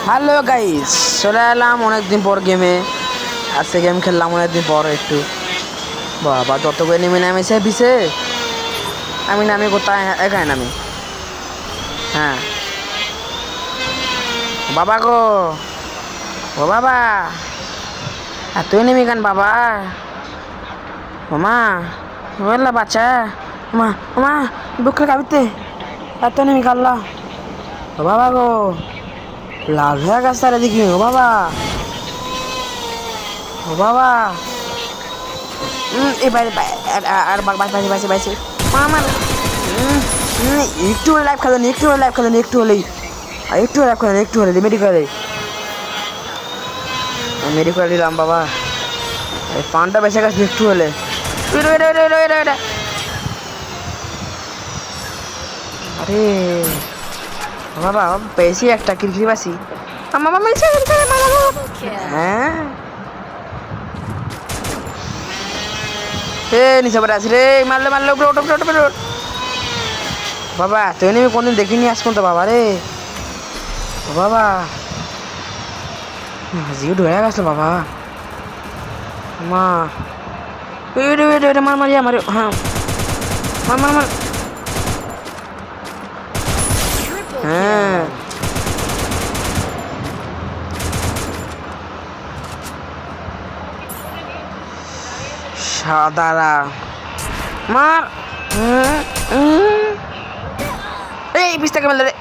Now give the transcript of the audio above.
Hello guys, চলে এলাম অনেকদিন পর গেমে। আজকে গেম খেললাম অনেকদিন পর একটু। বাবা যতগুলো নেমে নামেছে পিছে, আমি নামি কোথায়? এখানে নামি। হ্যাঁ বাবা গো, ও বাবা, আর তুই নেমি কেন বাবা? ওমা বললা বাচ্চা, ওমা ওমা বুকে কাবিতে এত নেমি কাল্লা। ও বাবা গো, লাল হয়ে গেছে তারা দেখি। ও বাবা, ও বাবা, এবার আর বাইছে বাইছে আমার একটু হলে লাইফ খেলেন, একটু হলে লাইফ খেলেন, একটু হলেই একটু লাইফ খেলেন, একটু হলে মেডিকেলে মেডিকেল দিলাম বাবা। এই ফানটা বেঁচে গেছে একটু হলে। আরে বাবা পেয়েছি একটা কিরকিরি বাসি। হ্যাঁ নিচে পড়ে আছি রে, মারলে মারলে উপরে ওটো উপরে ওট। বাবা তুই আমি কোনদিন দেখিনি আজ পর্যন্ত বাবা রে। বাবা জিও ঢুকে গেছিল বাবা। মা মার মারি আমার, হ্যাঁ মার মার মার। হ্যাঁ সাদারা মার। এই পিস থেকে মেলে রে।